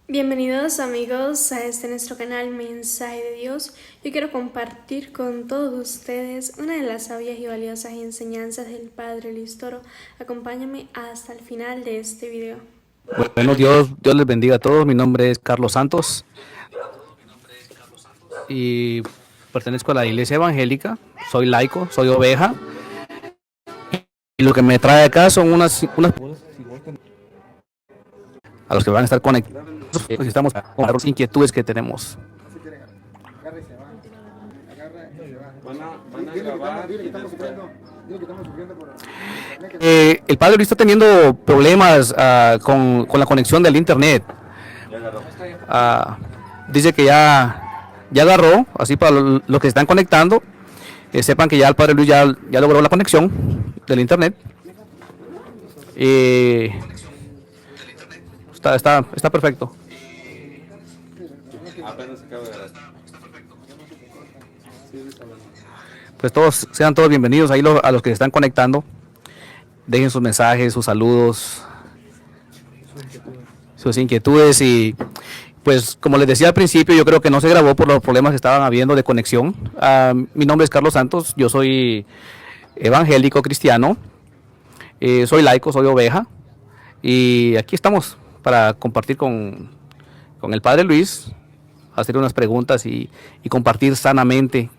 Bienvenidos amigos a este nuestro canal Mensaje de Dios. Yo quiero compartir con todos ustedes una de las sabias y valiosas enseñanzas del Padre Luis Toro. Acompáñame hasta el final de este video. Bueno, Dios les bendiga a todos. Mi nombre es Carlos Santos y pertenezco a la iglesia evangélica. Soy laico, soy oveja. Y lo que me trae acá son unas a los que van a estar conectados. Pues estamos con las inquietudes que tenemos. El padre Luis está teniendo problemas con la conexión del internet. Dice que ya agarró, así para los que se están conectando, sepan que ya el padre Luis ya logró la conexión del internet. Está perfecto. Pues sean todos bienvenidos ahí a los que se están conectando. Dejen sus mensajes, sus saludos, sus inquietudes y pues como les decía al principio, yo creo que no se grabó por los problemas que estaban habiendo de conexión. Mi nombre es Carlos Santos, yo soy evangélico cristiano, soy laico, soy oveja y aquí estamos para compartir con el Padre Luis, hacer unas preguntas y compartir sanamente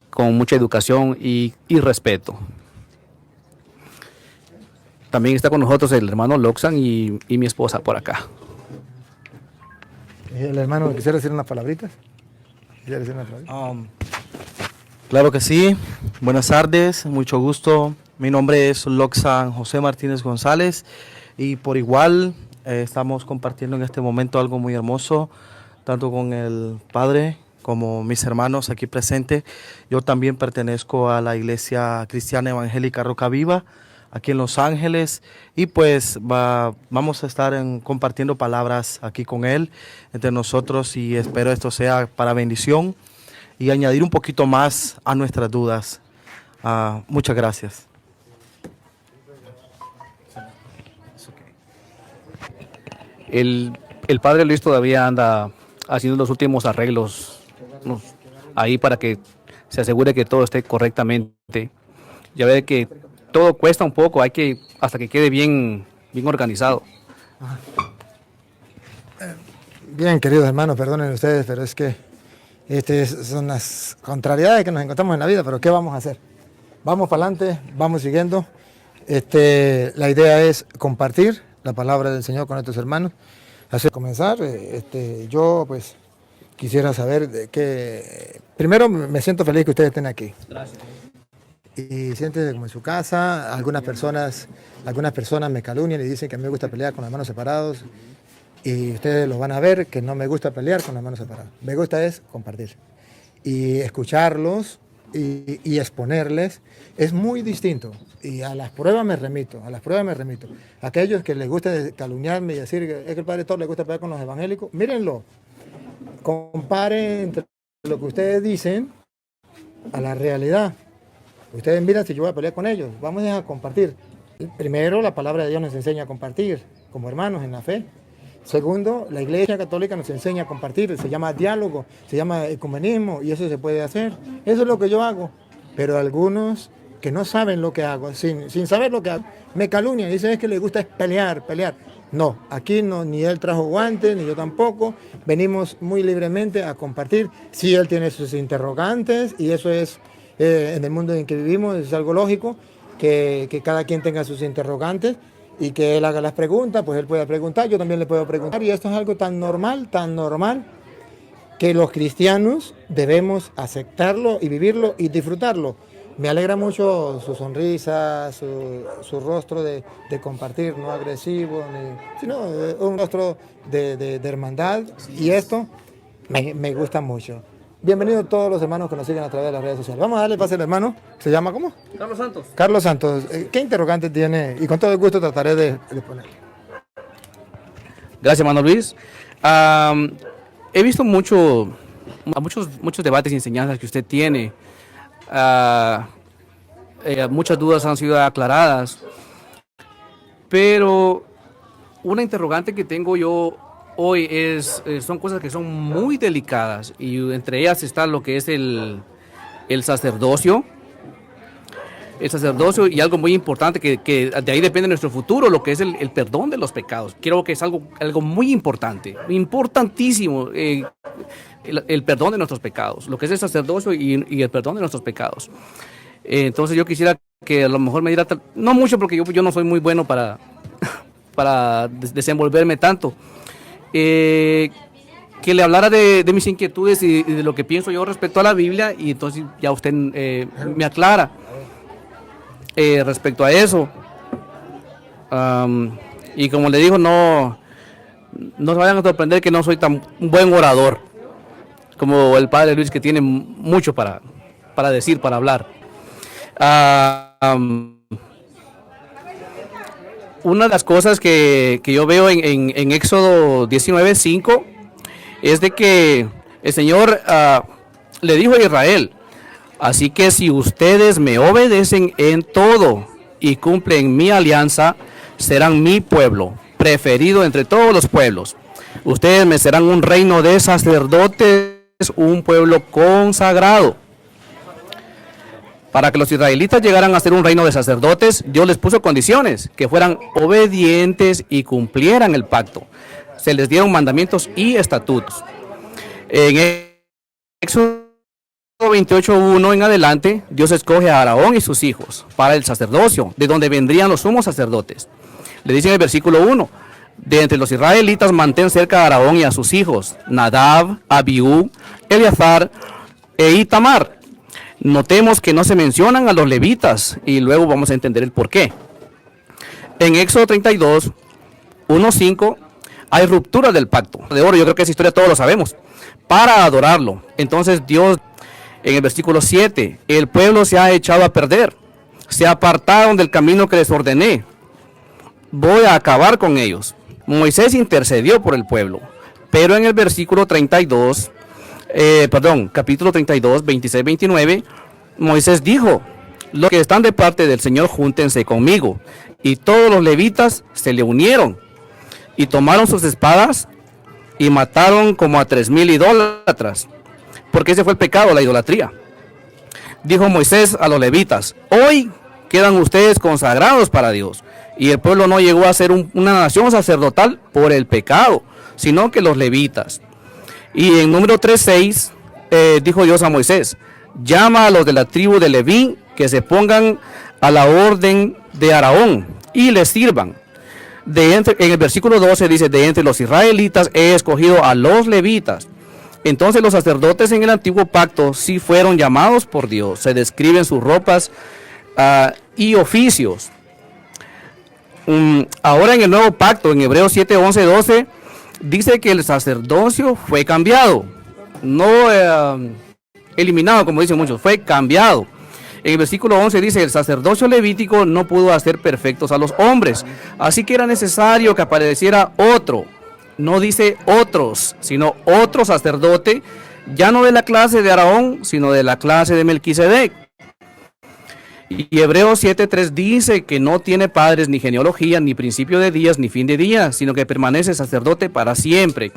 con mucha educación y respeto. También está con nosotros el hermano Loxan y mi esposa por acá. El hermano, ¿quisiera decir unas palabritas? Claro que sí. Buenas tardes, mucho gusto. Mi nombre es Loxan José Martínez González y por igual estamos compartiendo en este momento algo muy hermoso, tanto con el Padre como mis hermanos aquí presentes. Yo también pertenezco a la Iglesia Cristiana Evangélica Roca Viva, aquí en Los Ángeles, y pues vamos a estar compartiendo palabras aquí con él, entre nosotros, y espero esto sea para bendición y añadir un poquito más a nuestras dudas. Muchas gracias. El Padre Luis todavía anda haciendo los últimos arreglos ahí para que se asegure que todo esté correctamente. Ya ve que todo cuesta un poco, hasta que quede bien organizado. Bien, queridos hermanos, perdonen ustedes, pero es que son las contrariedades que nos encontramos en la vida, pero ¿qué vamos a hacer? Vamos para adelante, vamos siguiendo. La idea es compartir la palabra del Señor con nuestros hermanos. Así que comenzar, yo pues quisiera saber primero me siento feliz que ustedes estén aquí. Gracias. Y siéntese como en su casa. Algunas personas me calumnian y dicen que a mí me gusta pelear con las manos separadas. Y ustedes lo van a ver que no me gusta pelear con las manos separadas. Me gusta es compartir. Y escucharlos y exponerles es muy distinto. Y a las pruebas me remito, Aquellos que les gusta calumniarme y decir que es que el Padre Toro le gusta pelear con los evangélicos, mírenlo. Comparen entre lo que ustedes dicen a la realidad. Ustedes miran si yo voy a pelear con ellos. Vamos a compartir. Primero, la palabra de Dios nos enseña a compartir como hermanos en la fe. Segundo, la Iglesia Católica nos enseña a compartir. Se llama diálogo, se llama ecumenismo y eso se puede hacer. Eso es lo que yo hago. Pero algunos que no saben lo que hago, sin saber lo que hago, me calumnian. Dicen es que les gusta es pelear. No, aquí no, ni él trajo guantes, ni yo tampoco. Venimos muy libremente a compartir. Sí, él tiene sus interrogantes y eso es... en el mundo en que vivimos es algo lógico que cada quien tenga sus interrogantes y que él haga las preguntas, pues él puede preguntar, yo también le puedo preguntar, y esto es algo tan normal, que los cristianos debemos aceptarlo y vivirlo y disfrutarlo. Me alegra mucho su sonrisa, su rostro de compartir, no agresivo, sino un rostro de hermandad, y esto me gusta mucho. Bienvenidos todos los hermanos que nos siguen a través de las redes sociales. Vamos a darle pase al hermano. ¿Se llama cómo? Carlos Santos. Carlos Santos. ¿Qué interrogante tiene? Y con todo el gusto trataré de poner. Gracias, hermano Luis. He visto muchos debates y enseñanzas que usted tiene. Muchas dudas han sido aclaradas. Pero una interrogante que tengo yo hoy son cosas que son muy delicadas y entre ellas está lo que es el sacerdocio. El sacerdocio y algo muy importante que de ahí depende nuestro futuro, lo que es el perdón de los pecados. Creo que es algo muy importante, importantísimo, el perdón de nuestros pecados, lo que es el sacerdocio y el perdón de nuestros pecados. Entonces yo quisiera que a lo mejor me diera, no mucho porque yo no soy muy bueno para desenvolverme tanto, que le hablara de mis inquietudes y de lo que pienso yo respecto a la Biblia, y entonces ya usted me aclara respecto a eso. Y como le digo, no se vayan a sorprender que no soy tan buen orador como el padre Luis, que tiene mucho para decir, para hablar. Una de las cosas que yo veo en Éxodo 19:5 es de que el Señor le dijo a Israel: así que si ustedes me obedecen en todo y cumplen mi alianza, serán mi pueblo, preferido entre todos los pueblos. Ustedes me serán un reino de sacerdotes, un pueblo consagrado. Para que los israelitas llegaran a ser un reino de sacerdotes, Dios les puso condiciones: que fueran obedientes y cumplieran el pacto. Se les dieron mandamientos y estatutos. En Éxodo 28:1 en adelante, Dios escoge a Aarón y sus hijos para el sacerdocio, de donde vendrían los sumos sacerdotes. Le dice en el versículo 1: de entre los israelitas mantén cerca a Aarón y a sus hijos, Nadab, Abiú, Eleazar e Itamar. Notemos que no se mencionan a los levitas y luego vamos a entender el por qué. En Éxodo 32:1-5 hay ruptura del pacto de oro. Yo creo que esa historia todos lo sabemos. Para adorarlo. Entonces Dios, en el versículo 7, el pueblo se ha echado a perder, se apartaron del camino que les ordené, voy a acabar con ellos. Moisés intercedió por el pueblo, pero en el versículo 32, capítulo 32, 26-29, Moisés dijo: los que están de parte del Señor, júntense conmigo. Y todos los levitas se le unieron y tomaron sus espadas y mataron como a 3,000 idólatras, porque ese fue el pecado, la idolatría. Dijo Moisés a los levitas: hoy quedan ustedes consagrados para Dios. Y el pueblo no llegó a ser una nación sacerdotal por el pecado, sino que los levitas. Y en número 3:6 dijo Dios a Moisés: llama a los de la tribu de Leví que se pongan a la orden de Aarón y les sirvan. En el versículo 12 dice: de entre los israelitas he escogido a los levitas. Entonces los sacerdotes en el antiguo pacto sí fueron llamados por Dios. Se describen sus ropas y oficios. Ahora en el nuevo pacto, en Hebreos 7:11-12, dice que el sacerdocio fue cambiado, no eliminado como dicen muchos, fue cambiado. En el versículo 11 dice: el sacerdocio levítico no pudo hacer perfectos a los hombres, así que era necesario que apareciera otro. No dice otros, sino otro sacerdote, ya no de la clase de Aarón, sino de la clase de Melquisedec. Y Hebreos 7:3 dice que no tiene padres, ni genealogía, ni principio de días, ni fin de días, sino que permanece sacerdote para siempre.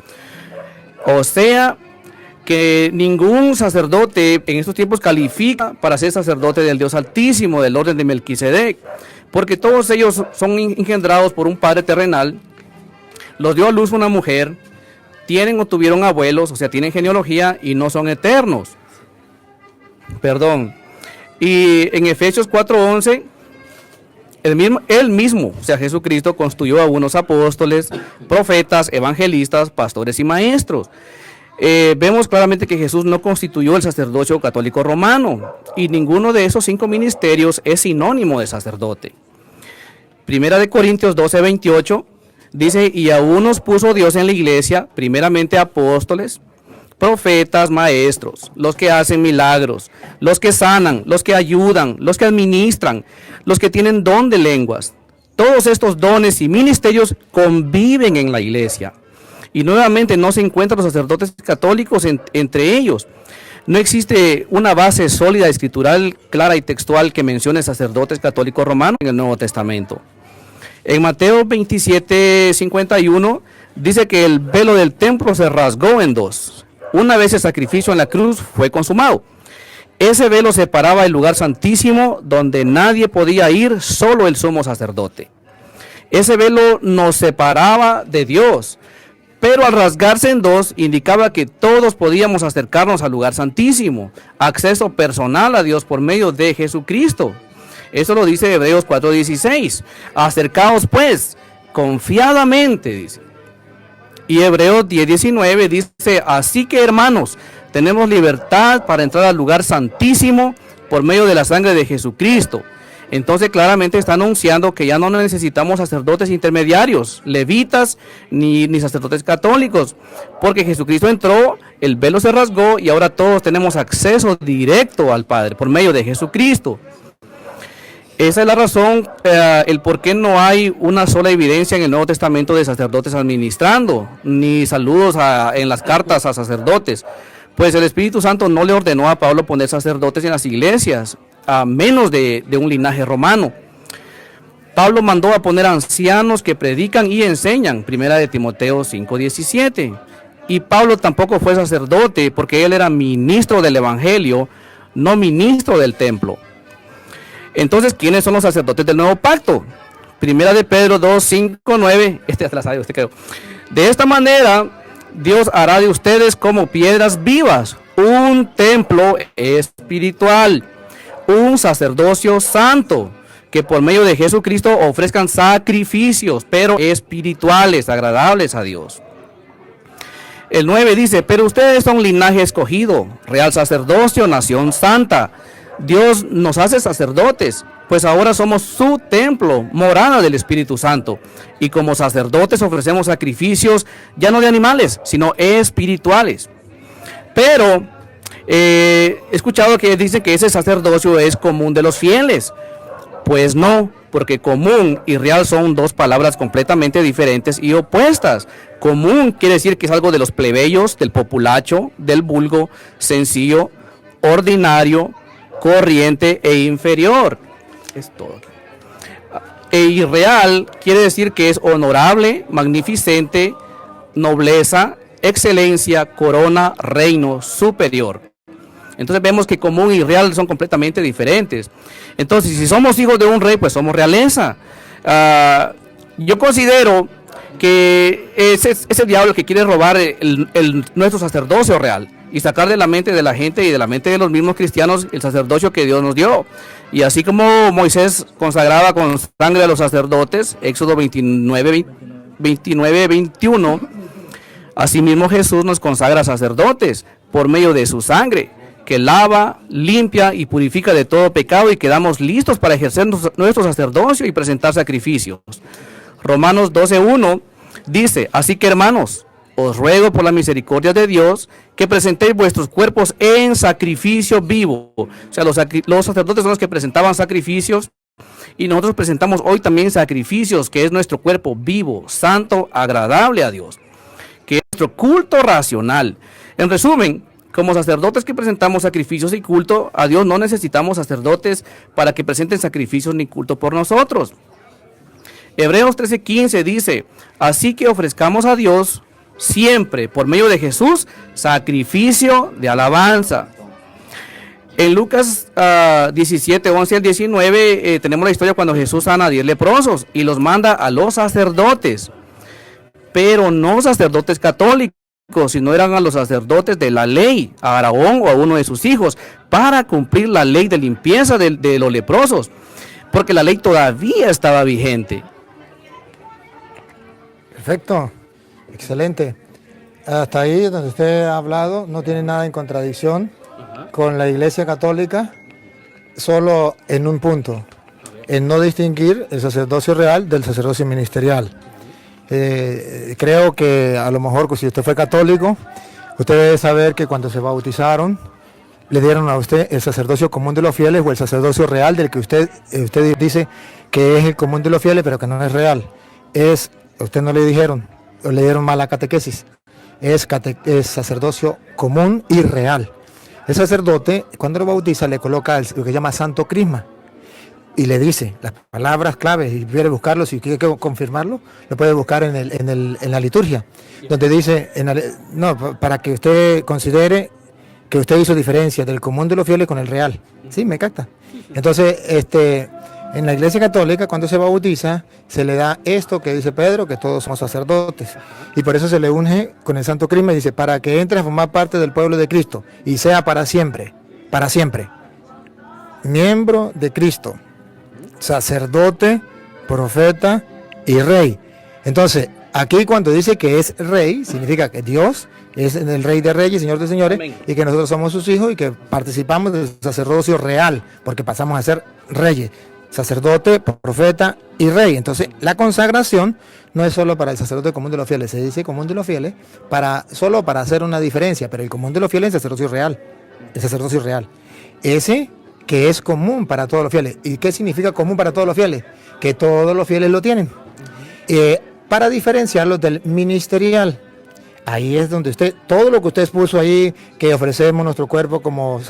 O sea, que ningún sacerdote en estos tiempos califica para ser sacerdote del Dios Altísimo, del orden de Melquisedec, porque todos ellos son engendrados por un padre terrenal, los dio a luz una mujer, tienen o tuvieron abuelos, o sea, tienen genealogía y no son eternos. Y en Efesios 4:11, él mismo, o sea, Jesucristo, constituyó a unos apóstoles, profetas, evangelistas, pastores y maestros. Vemos claramente que Jesús no constituyó el sacerdocio católico romano, y ninguno de esos 5 ministerios es sinónimo de sacerdote. Primera de Corintios 12:28 dice: y a unos puso Dios en la iglesia, primeramente apóstoles, profetas, maestros, los que hacen milagros, los que sanan, los que ayudan, los que administran, los que tienen don de lenguas. Todos estos dones y ministerios conviven en la iglesia. Y nuevamente no se encuentran los sacerdotes católicos entre ellos. No existe una base sólida escritural, clara y textual que mencione sacerdotes católicos romanos en el Nuevo Testamento. En Mateo 27:51 dice que el velo del templo se rasgó en dos. Una vez el sacrificio en la cruz fue consumado. Ese velo separaba el lugar santísimo donde nadie podía ir, solo el sumo sacerdote. Ese velo nos separaba de Dios, pero al rasgarse en dos indicaba que todos podíamos acercarnos al lugar santísimo, acceso personal a Dios por medio de Jesucristo. Eso lo dice Hebreos 4:16. Acercaos pues, confiadamente, dice. Y Hebreos 10:19 dice, así que hermanos, tenemos libertad para entrar al lugar santísimo por medio de la sangre de Jesucristo. Entonces claramente está anunciando que ya no necesitamos sacerdotes intermediarios, levitas, ni sacerdotes católicos, porque Jesucristo entró, el velo se rasgó y ahora todos tenemos acceso directo al Padre por medio de Jesucristo. Esa es la razón, el por qué no hay una sola evidencia en el Nuevo Testamento de sacerdotes administrando, ni saludos en las cartas a sacerdotes. Pues el Espíritu Santo no le ordenó a Pablo poner sacerdotes en las iglesias, a menos de un linaje romano. Pablo mandó a poner ancianos que predican y enseñan, primera de Timoteo 5:17. Y Pablo tampoco fue sacerdote porque él era ministro del Evangelio, no ministro del templo. Entonces, ¿quiénes son los sacerdotes del nuevo pacto? Primera de Pedro 2:5-9. Creo. De esta manera, Dios hará de ustedes como piedras vivas, un templo espiritual, un sacerdocio santo, que por medio de Jesucristo ofrezcan sacrificios, pero espirituales, agradables a Dios. El 9 dice, pero ustedes son linaje escogido, real sacerdocio, nación santa. Dios nos hace sacerdotes, pues ahora somos su templo, morada del Espíritu Santo. Y como sacerdotes ofrecemos sacrificios, ya no de animales, sino espirituales. Pero he escuchado que dicen que ese sacerdocio es común de los fieles. Pues no, porque común y real son dos palabras completamente diferentes y opuestas. Común quiere decir que es algo de los plebeyos, del populacho, del vulgo, sencillo, ordinario, corriente e inferior. Es todo. E irreal quiere decir que es honorable, magnificente, nobleza, excelencia, corona, reino, superior. Entonces vemos que común y real son completamente diferentes. Entonces, si somos hijos de un rey, pues somos realeza. Yo considero que ese es el diablo que quiere robar nuestro sacerdocio real y sacar de la mente de la gente y de la mente de los mismos cristianos el sacerdocio que Dios nos dio. Y así como Moisés consagraba con sangre a los sacerdotes, Éxodo 29-21, asimismo Jesús nos consagra sacerdotes por medio de su sangre, que lava, limpia y purifica de todo pecado, y quedamos listos para ejercer nuestro sacerdocio y presentar sacrificios. Romanos 12:1 dice, así que hermanos, os ruego por la misericordia de Dios que presentéis vuestros cuerpos en sacrificio vivo. O sea, los sacerdotes son los que presentaban sacrificios, y nosotros presentamos hoy también sacrificios, que es nuestro cuerpo vivo, santo, agradable a Dios, que es nuestro culto racional. En resumen, como sacerdotes que presentamos sacrificios y culto a Dios, no necesitamos sacerdotes para que presenten sacrificios ni culto por nosotros. Hebreos 13:15 dice, así que ofrezcamos a Dios siempre, por medio de Jesús, sacrificio de alabanza. En Lucas 17:11-19 tenemos la historia cuando Jesús sana a 10 leprosos y los manda a los sacerdotes, pero no sacerdotes católicos, sino eran a los sacerdotes de la ley, a Aarón o a uno de sus hijos, para cumplir la ley de limpieza de los leprosos, porque la ley todavía estaba vigente. Perfecto, excelente. Hasta ahí donde usted ha hablado no tiene nada en contradicción con la Iglesia Católica, solo en un punto, en no distinguir el sacerdocio real del sacerdocio ministerial. Creo que a lo mejor si usted fue católico, usted debe saber que cuando se bautizaron le dieron a usted el sacerdocio común de los fieles o el sacerdocio real del que usted dice que es el común de los fieles, pero que no es real. Usted no le dijeron, o le dieron mala catequesis. Es sacerdocio común y real. El sacerdote, cuando lo bautiza, le coloca lo que llama santo crisma. y le dice las palabras claves y quiere buscarlo, si quiere confirmarlo, lo puede buscar en la liturgia, donde dice, no, para que usted considere que usted hizo diferencia del común de los fieles con el real. ¿Sí? ¿Me capta? Entonces, en la Iglesia Católica, cuando se bautiza, se le da esto que dice Pedro, que todos somos sacerdotes. Y por eso se le unge con el Santo Crisma y dice, para que entres a formar parte del pueblo de Cristo y sea para siempre, miembro de Cristo, sacerdote, profeta y rey. Entonces, aquí cuando dice que es rey, significa que Dios es el rey de reyes, señor de señores, amén, y que nosotros somos sus hijos y que participamos del sacerdocio real, porque pasamos a ser reyes, sacerdote, profeta y rey. Entonces, la consagración no es solo para el sacerdote común de los fieles, se dice común de los fieles solo para hacer una diferencia, pero el común de los fieles es el sacerdocio real. Ese que es común para todos los fieles. ¿Y qué significa común para todos los fieles? Que todos los fieles lo tienen. Para diferenciarlos del ministerial. Ahí es donde todo lo que usted puso ahí, que ofrecemos nuestro cuerpo como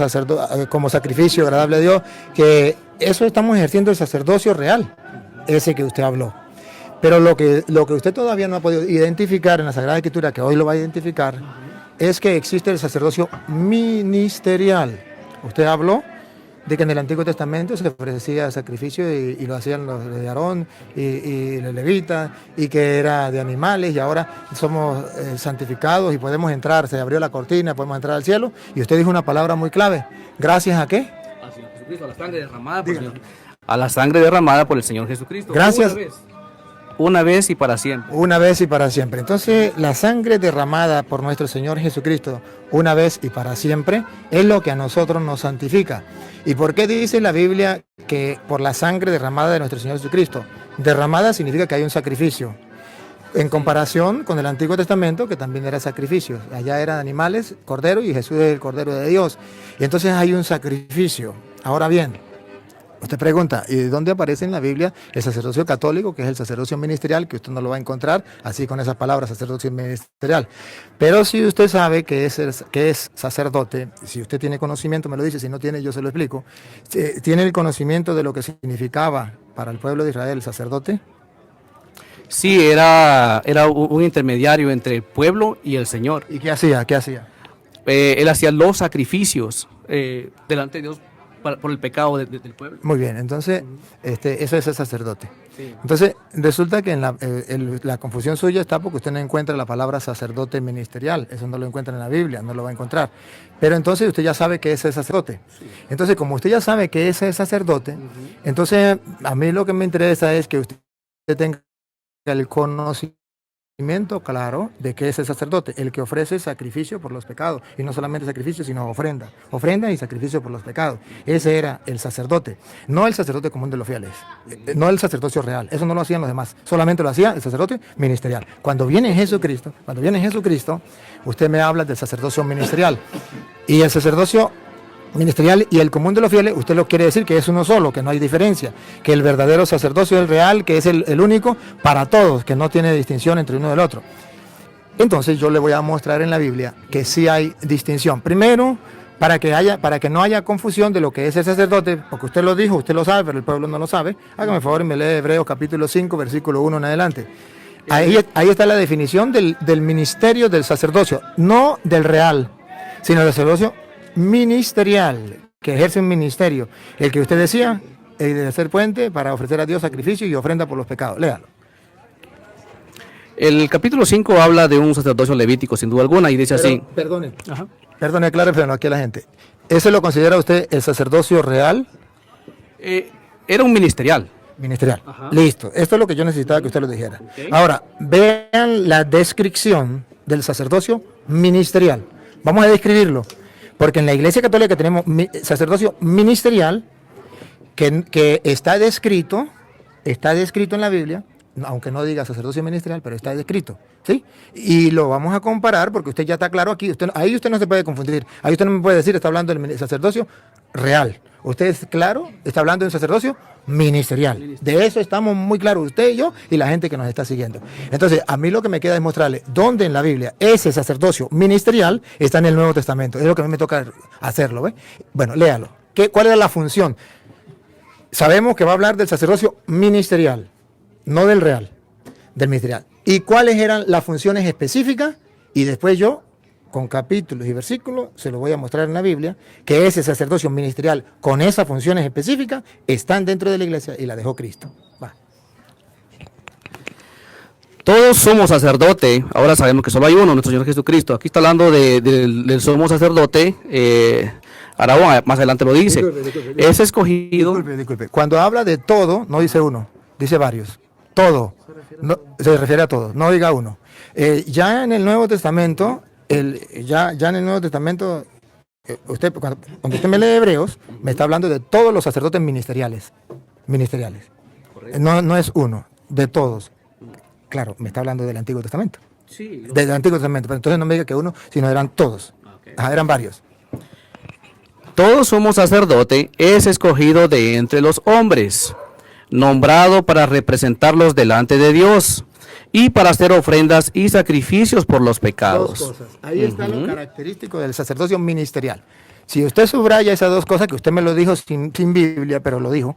sacrificio agradable a Dios, que eso estamos ejerciendo el sacerdocio real, ese que usted habló. Pero lo que usted todavía no ha podido identificar en la Sagrada Escritura, que hoy lo va a identificar, es que existe el sacerdocio ministerial. Usted habló de que en el Antiguo Testamento se ofrecía sacrificio y lo hacían los de Aarón y los levitas, y que era de animales, y ahora somos santificados y podemos entrar, se abrió la cortina, podemos entrar al cielo, y usted dijo una palabra muy clave, ¿gracias a qué? Al Señor Jesucristo, a la sangre derramada por el Señor. A la sangre derramada por el Señor Jesucristo. Gracias. Una vez y para siempre. Una vez y para siempre. Entonces, la sangre derramada por nuestro Señor Jesucristo, una vez y para siempre, es lo que a nosotros nos santifica. ¿Y por qué dice la Biblia que por la sangre derramada de nuestro Señor Jesucristo? Derramada significa que hay un sacrificio. En comparación con el Antiguo Testamento, que también era sacrificio. Allá eran animales, cordero, y Jesús es el Cordero de Dios. Y entonces hay un sacrificio. Ahora bien, usted pregunta, ¿y dónde aparece en la Biblia el sacerdocio católico, que es el sacerdocio ministerial, que usted no lo va a encontrar así con esas palabras, sacerdocio ministerial? Pero si usted sabe que es sacerdote, si usted tiene conocimiento, me lo dice, si no tiene, yo se lo explico, ¿tiene el conocimiento de lo que significaba para el pueblo de Israel el sacerdote? Sí, era un intermediario entre el pueblo y el Señor. ¿Y qué hacía? Él hacía los sacrificios delante de Dios por el pecado del pueblo. Muy bien, entonces eso es el sacerdote. Sí. Entonces resulta que en la confusión suya está porque usted no encuentra la palabra sacerdote ministerial, eso no lo encuentra en la Biblia, no lo va a encontrar. Pero entonces usted ya sabe que es el sacerdote. Sí. Entonces, como usted ya sabe que es el sacerdote, entonces a mí lo que me interesa es que usted tenga el conocimiento claro de que es el sacerdote, el que ofrece sacrificio por los pecados, y no solamente sacrificio, sino ofrenda y sacrificio por los pecados. Ese era el sacerdote, no el sacerdote común de los fieles, no el sacerdocio real, eso no lo hacían los demás, solamente lo hacía el sacerdote ministerial. Cuando viene Jesucristo, usted me habla del sacerdocio ministerial, y el sacerdocio ministerial y el común de los fieles, usted lo quiere decir que es uno solo, que no hay diferencia, que el verdadero sacerdocio es el real, que es el único para todos, que no tiene distinción entre uno y el otro. Entonces yo le voy a mostrar en la Biblia que sí hay distinción. Primero, para que no haya confusión de lo que es el sacerdote, porque usted lo dijo, usted lo sabe, pero el pueblo no lo sabe. Hágame el favor y me lee Hebreos capítulo 5, versículo 1 en adelante. Ahí está la definición del ministerio del sacerdocio, no del real, sino del sacerdocio ministerial, que ejerce un ministerio, el que usted decía, el de hacer puente para ofrecer a Dios sacrificio y ofrenda por los pecados. Léalo. El capítulo 5 habla de un sacerdocio levítico, sin duda alguna, y dice así. Perdone, aclárelo aquí a la gente. ¿Ese lo considera usted el sacerdocio real? Era un ministerial. Ministerial. Ajá. Listo. Esto es lo que yo necesitaba que usted lo dijera. Okay. Ahora, vean la descripción del sacerdocio ministerial. Vamos a describirlo. Porque en la Iglesia Católica tenemos sacerdocio ministerial que está descrito en la Biblia, aunque no diga sacerdocio ministerial, pero está descrito, ¿sí? Y lo vamos a comparar porque usted ya está claro aquí, ahí usted no se puede confundir, ahí usted no me puede decir, está hablando del sacerdocio real. Usted es claro, está hablando de un sacerdocio ministerial. De eso estamos muy claros, usted y yo y la gente que nos está siguiendo. Entonces, a mí lo que me queda es mostrarle dónde en la Biblia ese sacerdocio ministerial está en el Nuevo Testamento. Es lo que a mí me toca hacerlo, ¿ve? Bueno, léalo. ¿Cuál era la función? sabemos que va a hablar del sacerdocio ministerial, no del real, del ministerial. ¿Y cuáles eran las funciones específicas? Y después yo, con capítulos y versículos, se lo voy a mostrar en la Biblia, que ese sacerdocio ministerial con esas funciones específicas están dentro de la iglesia y la dejó Cristo. Va. Todos somos sacerdote, ahora sabemos que solo hay uno, nuestro Señor Jesucristo. Aquí está hablando del sumo sacerdote, Aarón, más adelante lo dice. Disculpe. Es escogido. Disculpe. Cuando habla de todo, no dice uno, dice varios. Todo. No, se refiere a todo, no diga uno. Ya en el Nuevo Testamento, ya en el Nuevo Testamento, cuando usted me lee Hebreos, me está hablando de todos los sacerdotes ministeriales. No es uno, de todos. Claro, me está hablando del Antiguo Testamento. Sí, Del Antiguo Testamento, pero entonces no me diga que uno, sino eran todos. Okay. Ajá, eran varios. Todo sumo sacerdote es escogido de entre los hombres, nombrado para representarlos delante de Dios y para hacer ofrendas y sacrificios por los pecados. Dos cosas. Ahí está lo característico del sacerdocio ministerial. Si usted subraya esas dos cosas, que usted me lo dijo sin Biblia, pero lo dijo,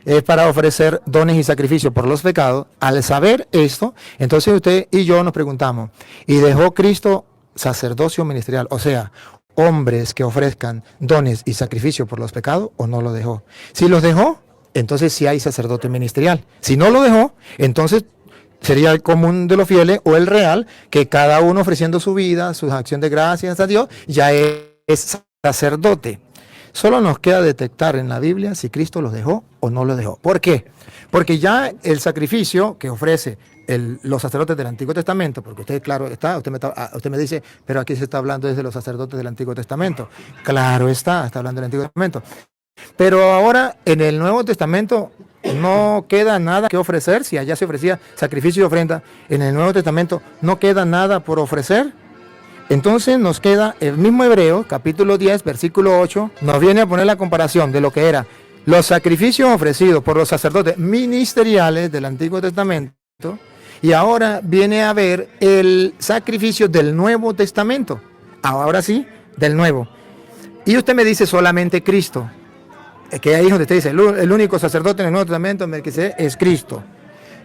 es para ofrecer dones y sacrificios por los pecados. Al saber esto, entonces usted y yo nos preguntamos, ¿y dejó Cristo sacerdocio ministerial? O sea, hombres que ofrezcan dones y sacrificios por los pecados, ¿o no lo dejó? Si los dejó, entonces sí hay sacerdote ministerial. Si no lo dejó, entonces sería el común de los fieles o el real, que cada uno ofreciendo su vida, su acción de gracias a Dios, ya es sacerdote. Solo nos queda detectar en la Biblia si Cristo los dejó o no los dejó. ¿Por qué? Porque ya el sacrificio que ofrece los sacerdotes del Antiguo Testamento, porque usted, claro está, usted me dice, pero aquí se está hablando desde los sacerdotes del Antiguo Testamento. Claro está hablando del Antiguo Testamento. Pero ahora en el Nuevo Testamento no queda nada que ofrecer. Si allá se ofrecía sacrificio y ofrenda, en el Nuevo Testamento no queda nada por ofrecer. Entonces nos queda el mismo Hebreo, capítulo 10, versículo 8, nos viene a poner la comparación de lo que era los sacrificios ofrecidos por los sacerdotes ministeriales del Antiguo Testamento, y ahora viene a ver el sacrificio del Nuevo Testamento. Ahora sí, del Nuevo. Y usted me dice solamente Cristo, que ahí es donde usted dice, el único sacerdote en el Nuevo Testamento Melquisedec es Cristo.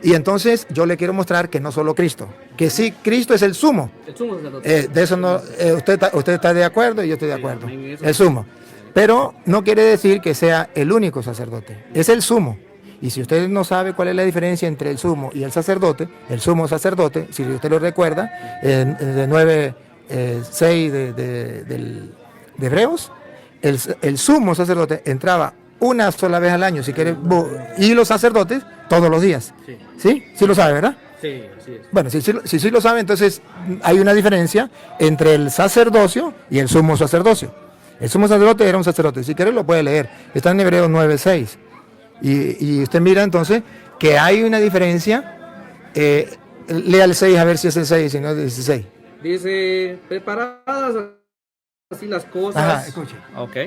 Y entonces yo le quiero mostrar que no solo Cristo, que sí, Cristo es el sumo. El sumo sacerdote. De eso no, usted está de acuerdo y yo estoy de acuerdo. El sumo. Pero no quiere decir que sea el único sacerdote, es el sumo. Y si usted no sabe cuál es la diferencia entre el sumo y el sumo sacerdote, si usted lo recuerda, de 9:6 de Hebreos, el sumo sacerdote entraba una sola vez al año, si quiere, y los sacerdotes todos los días. ¿Sí? ¿Sí lo sabe, verdad? Sí, así es. Bueno, si sí lo sabe, entonces hay una diferencia entre el sacerdocio y el sumo sacerdocio. El sumo sacerdote era un sacerdote, si quiere lo puede leer, está en Hebreos 9:6. Y usted mira entonces que hay una diferencia, lea el 6 a ver si es el 6, si no es el 16. Dice, preparadas así las cosas. Ajá, escuche. Ok.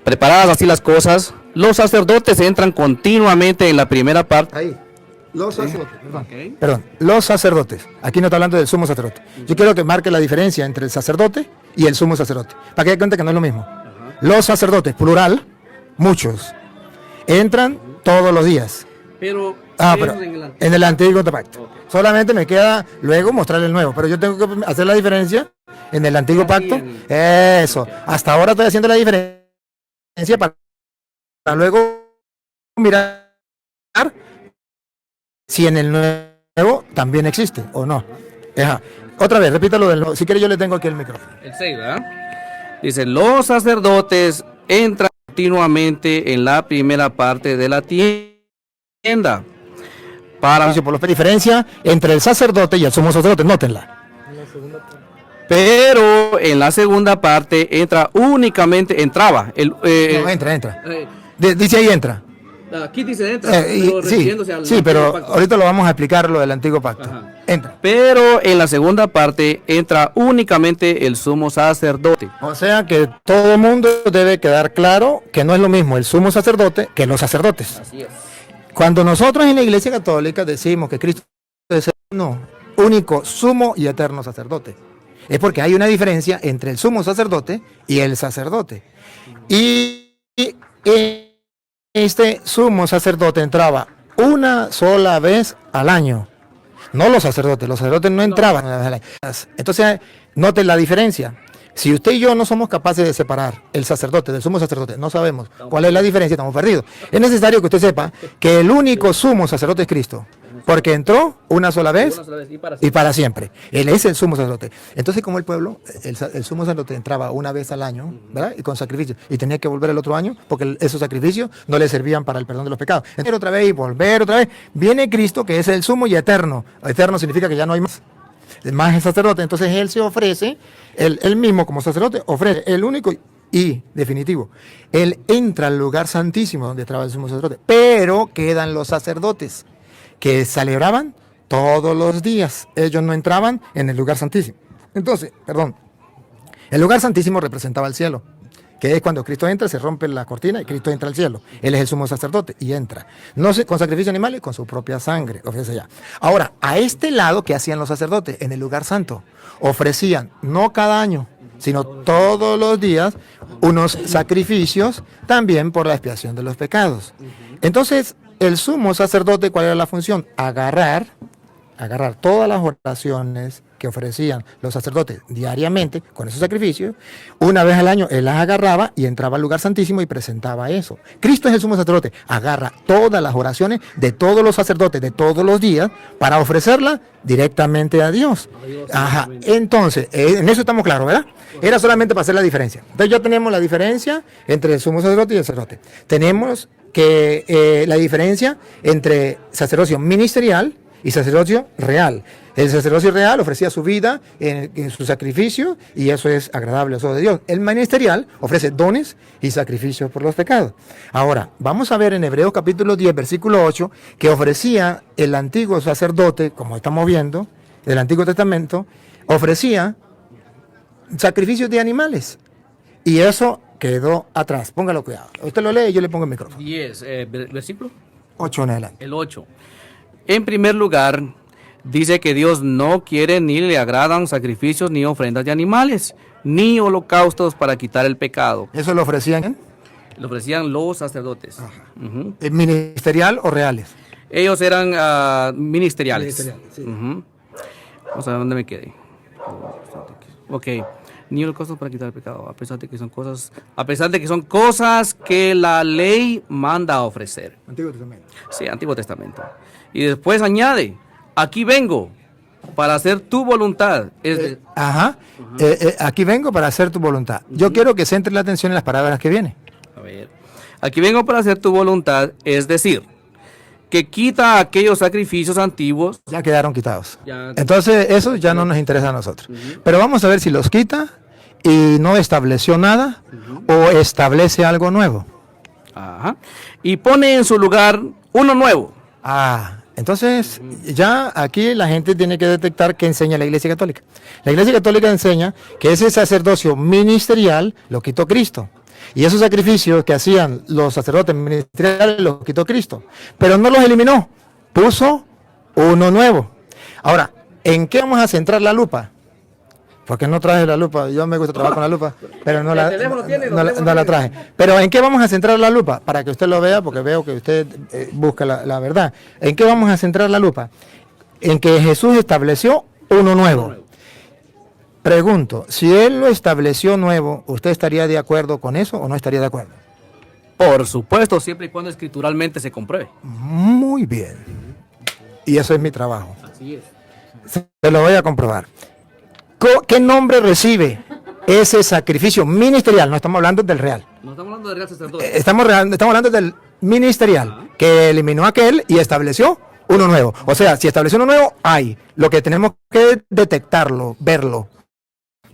Preparadas así las cosas, los sacerdotes entran continuamente en la primera parte. Ahí, los sacerdotes, Ok. perdón, los sacerdotes, aquí no está hablando del sumo sacerdote. Yo quiero que marque la diferencia entre el sacerdote y el sumo sacerdote, para que dé cuenta que no es lo mismo. Los sacerdotes, plural, muchos, entran todos los días. Pero, Pero en el Antiguo Pacto. Ok. Solamente me queda luego mostrarle el nuevo, pero yo tengo que hacer la diferencia en el Antiguo Pacto. Eso, hasta ahora estoy haciendo la diferencia para luego mirar si en el nuevo también existe o no. Ajá. Otra vez, repítalo del nuevo. Si quiere yo le tengo aquí el micrófono. El 6, ¿verdad? Dice, los sacerdotes entran continuamente en la primera parte de la tienda. Para, Por la diferencia entre el sacerdote y el sumo sacerdote, nótenla. pero en la segunda parte entraba. No, entra. Dice ahí entra. Aquí dice entra, Sí, pero ahorita lo vamos a explicar lo del Antiguo Pacto. Ajá. Entra. Pero en la segunda parte entra únicamente el sumo sacerdote. O sea que todo el mundo debe quedar claro que no es lo mismo el sumo sacerdote que los sacerdotes. Así es. Cuando nosotros en la Iglesia Católica decimos que Cristo es el único, sumo y eterno sacerdote, es porque hay una diferencia entre el sumo sacerdote y el sacerdote. Y en este sumo sacerdote entraba una sola vez al año. No los sacerdotes no entraban una vez al año. Entonces, noten la diferencia. Si usted y yo no somos capaces de separar el sacerdote del sumo sacerdote, no sabemos cuál es la diferencia, estamos perdidos. Es necesario que usted sepa que el único sumo sacerdote es Cristo, porque entró una sola vez y para siempre. Él es el sumo sacerdote. Entonces, como el pueblo, el sumo sacerdote entraba una vez al año, ¿verdad? Y con sacrificio, y tenía que volver el otro año, porque esos sacrificios no le servían para el perdón de los pecados. Entonces, otra vez y volver otra vez. Viene Cristo, que es el sumo y eterno. Eterno significa que ya no hay más el sacerdote. Entonces él se ofrece, él mismo como sacerdote ofrece el único y definitivo. Él entra al lugar santísimo donde estaba el sumo sacerdote, pero quedan los sacerdotes que celebraban todos los días. Ellos no entraban en el lugar santísimo. Entonces, el lugar santísimo representaba el cielo, que es cuando Cristo entra, se rompe la cortina y Cristo entra al cielo. Él es el sumo sacerdote y entra. No sé, con sacrificio de animales, con su propia sangre, ofrece allá. Ahora, a este lado, ¿qué hacían los sacerdotes? En el lugar santo, ofrecían, no cada año, sino todos los días, unos sacrificios también por la expiación de los pecados. Entonces, el sumo sacerdote, ¿cuál era la función? Agarrar todas las oraciones que ofrecían los sacerdotes diariamente con esos sacrificios. Una vez al año él las agarraba y entraba al lugar santísimo y presentaba eso. Cristo es el sumo sacerdote, agarra todas las oraciones de todos los sacerdotes de todos los días para ofrecerlas directamente a Dios. Ajá. Entonces, en eso estamos claros, ¿verdad? Era solamente para hacer la diferencia. Entonces ya tenemos la diferencia entre el sumo sacerdote y el sacerdote. Tenemos que la diferencia entre sacerdocio ministerial y sacerdocio real. El sacerdocio real ofrecía su vida en su sacrificio y eso es agradable a los ojos de Dios. El ministerial ofrece dones y sacrificios por los pecados. Ahora, vamos a ver en Hebreos capítulo 10, versículo 8, que ofrecía el antiguo sacerdote, como estamos viendo, del Antiguo Testamento, ofrecía sacrificios de animales. Y eso quedó atrás. Póngalo cuidado. Usted lo lee y yo le pongo el micrófono. 10, versículo 8 en adelante. el 8. En primer lugar, dice que Dios no quiere ni le agradan sacrificios ni ofrendas de animales, ni holocaustos para quitar el pecado. ¿Eso lo ofrecían? Lo ofrecían los sacerdotes. Ujú. ¿Ministerial o reales? Ellos eran ministeriales. Sí. Ujú. Vamos a ver dónde me quedé. Ok. Ni holocaustos para quitar el pecado, a pesar de que son cosas que la ley manda a ofrecer. Antiguo Testamento. Sí, Antiguo Testamento. Y después añade, aquí vengo para hacer tu voluntad. Aquí vengo para hacer tu voluntad. Yo quiero que centre la atención en las palabras que vienen. A ver. Aquí vengo para hacer tu voluntad, es decir, que quita aquellos sacrificios antiguos. Ya quedaron quitados. Ya. Entonces, eso ya no nos interesa a nosotros. Pero vamos a ver si los quita y no estableció nada o establece algo nuevo. Ajá. Y pone en su lugar uno nuevo. Entonces, ya aquí la gente tiene que detectar qué enseña la Iglesia Católica. La Iglesia Católica enseña que ese sacerdocio ministerial lo quitó Cristo. Y esos sacrificios que hacían los sacerdotes ministeriales los quitó Cristo. Pero no los eliminó, puso uno nuevo. Ahora, ¿en qué vamos a centrar la lupa? Porque no traje la lupa, yo me gusta trabajar con la lupa, pero no la traje. Pero ¿en qué vamos a centrar la lupa? Para que usted lo vea, porque veo que usted busca la verdad. ¿En qué vamos a centrar la lupa? En que Jesús estableció uno nuevo. Pregunto, si Él lo estableció nuevo, ¿usted estaría de acuerdo con eso o no estaría de acuerdo? Por supuesto, siempre y cuando escrituralmente se compruebe. Muy bien. Y eso es mi trabajo. Así es. Se lo voy a comprobar. ¿Qué nombre recibe ese sacrificio ministerial? No estamos hablando del real. No estamos hablando de real sacerdote. Estamos hablando del ministerial, que eliminó aquel y estableció uno nuevo. O sea, si estableció uno nuevo, hay. Lo que tenemos que detectarlo, verlo.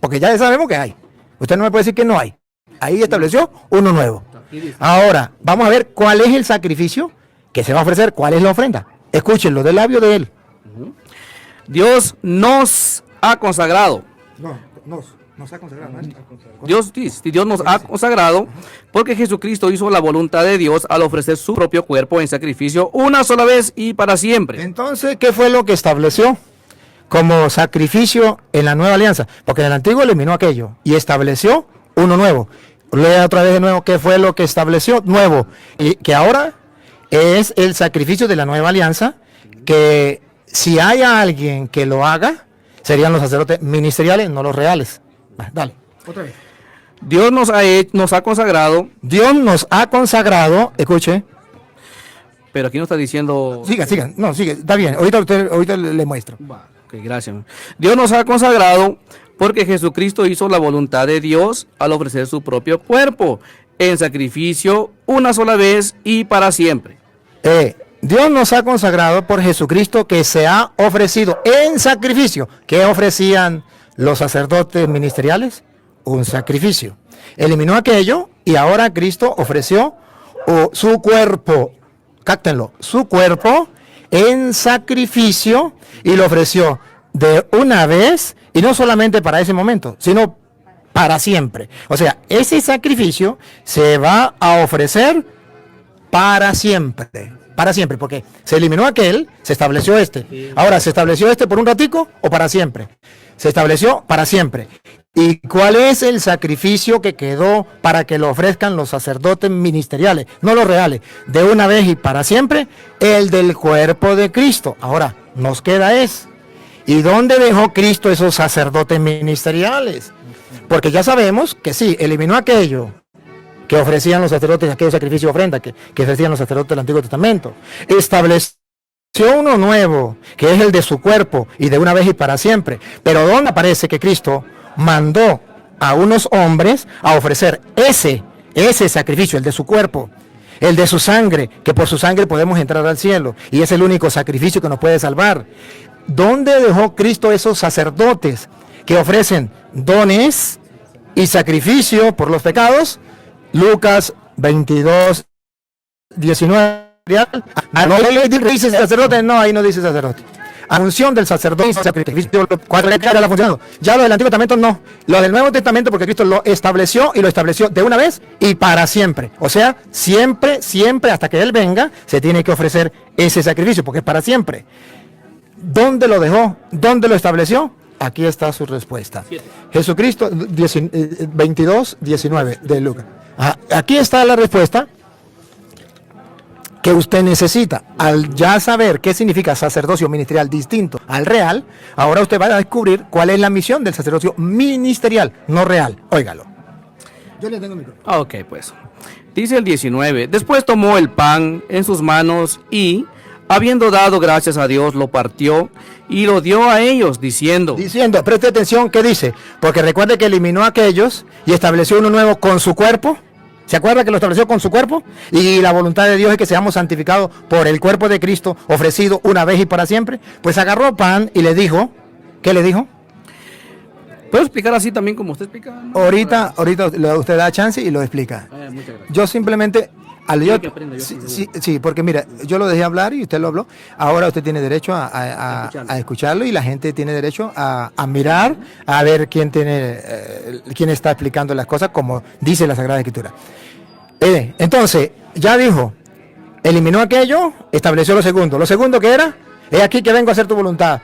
Porque ya sabemos que hay. Usted no me puede decir que no hay. Ahí estableció uno nuevo. Ahora, vamos a ver cuál es el sacrificio que se va a ofrecer, cuál es la ofrenda. Escúchenlo del labio de él. Dios nos ha consagrado. Nos ha consagrado. Dios nos ha consagrado porque Jesucristo hizo la voluntad de Dios al ofrecer su propio cuerpo en sacrificio una sola vez y para siempre. Entonces, ¿qué fue lo que estableció como sacrificio en la nueva alianza? Porque en el antiguo eliminó aquello y estableció uno nuevo. Lea otra vez de nuevo qué fue lo que estableció nuevo. Y que ahora es el sacrificio de la nueva alianza, que si hay alguien que lo haga, serían los sacerdotes ministeriales, no los reales. Dale, otra vez. Dios nos ha consagrado, Dios nos ha consagrado, escuche. pero aquí no está diciendo... Siga, no, sigue, está bien, ahorita le muestro. Ok, gracias. Dios nos ha consagrado porque Jesucristo hizo la voluntad de Dios al ofrecer su propio cuerpo en sacrificio una sola vez y para siempre. Dios nos ha consagrado por Jesucristo, que se ha ofrecido en sacrificio. ¿Qué ofrecían los sacerdotes ministeriales? Un sacrificio. Eliminó aquello y ahora Cristo ofreció su cuerpo, cáctenlo, su cuerpo en sacrificio, y lo ofreció de una vez, y no solamente para ese momento, sino para siempre. O sea, ese sacrificio se va a ofrecer para siempre, porque se eliminó aquel, se estableció este. Ahora, ¿se estableció este por un ratico o para siempre? Se estableció para siempre. ¿Y cuál es el sacrificio que quedó para que lo ofrezcan los sacerdotes ministeriales, no los reales, de una vez y para siempre? El del cuerpo de Cristo. Ahora, nos queda ¿y dónde dejó Cristo esos sacerdotes ministeriales? Porque ya sabemos que sí, eliminó aquello que ofrecían los sacerdotes, aquellos sacrificios de ofrenda que ofrecían los sacerdotes del Antiguo Testamento. Estableció uno nuevo, que es el de su cuerpo, y de una vez y para siempre. Pero ¿dónde aparece que Cristo mandó a unos hombres a ofrecer ese sacrificio, el de su cuerpo, el de su sangre, que por su sangre podemos entrar al cielo, y es el único sacrificio que nos puede salvar? ¿Dónde dejó Cristo esos sacerdotes que ofrecen dones y sacrificio por los pecados? Lucas 22, 19. No dice sacerdote, no, ahí no dice sacerdote. Unción del sacerdote, sacrificio, cuando le queda la función. Ya lo del Antiguo Testamento no. Lo del Nuevo Testamento, porque Cristo lo estableció, y lo estableció de una vez y para siempre. O sea, siempre, hasta que Él venga, se tiene que ofrecer ese sacrificio, porque es para siempre. ¿Dónde lo dejó? ¿Dónde lo estableció? Aquí está su respuesta. Jesucristo 22, 19 de Lucas. Aquí está la respuesta que usted necesita. Al ya saber qué significa sacerdocio ministerial distinto al real, ahora usted va a descubrir cuál es la misión del sacerdocio ministerial, no real. Óigalo. Yo le tengo mi micrófono. Ok, pues. Dice el 19. Después tomó el pan en sus manos y, habiendo dado gracias a Dios, lo partió y lo dio a ellos, diciendo, Preste atención, ¿qué dice? Porque recuerde que eliminó a aquellos y estableció uno nuevo con su cuerpo. ¿Se acuerda que lo estableció con su cuerpo? Y la voluntad de Dios es que seamos santificados por el cuerpo de Cristo, ofrecido una vez y para siempre. Pues agarró pan y le dijo, ¿qué le dijo? ¿puedo explicar así también como usted explica? Ahorita usted da chance y lo explica. Muchas gracias. Yo simplemente... Quiero que aprenda yo. Sí, porque mira, yo lo dejé hablar y usted lo habló. Ahora usted tiene derecho a escucharlo, y la gente tiene derecho a mirar, a ver quién está explicando las cosas como dice la Sagrada Escritura. Entonces, ya dijo, eliminó aquello, estableció lo segundo. Lo segundo, ¿qué era? He aquí que vengo a hacer tu voluntad.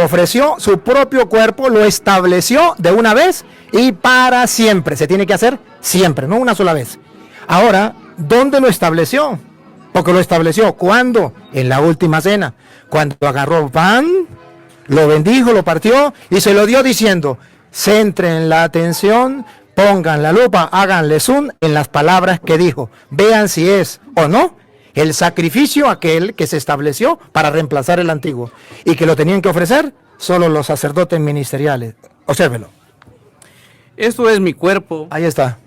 Ofreció su propio cuerpo, lo estableció de una vez y para siempre. Se tiene que hacer siempre, no una sola vez. Ahora, ¿dónde lo estableció? Porque lo estableció, ¿cuándo? En la última cena, cuando agarró pan, lo bendijo, lo partió y se lo dio diciendo, centren la atención, pongan la lupa, háganle zoom en las palabras que dijo, vean si es o no el sacrificio aquel que se estableció para reemplazar el antiguo, y que lo tenían que ofrecer solo los sacerdotes ministeriales. Obsérvelo. Esto es mi cuerpo. Ahí está.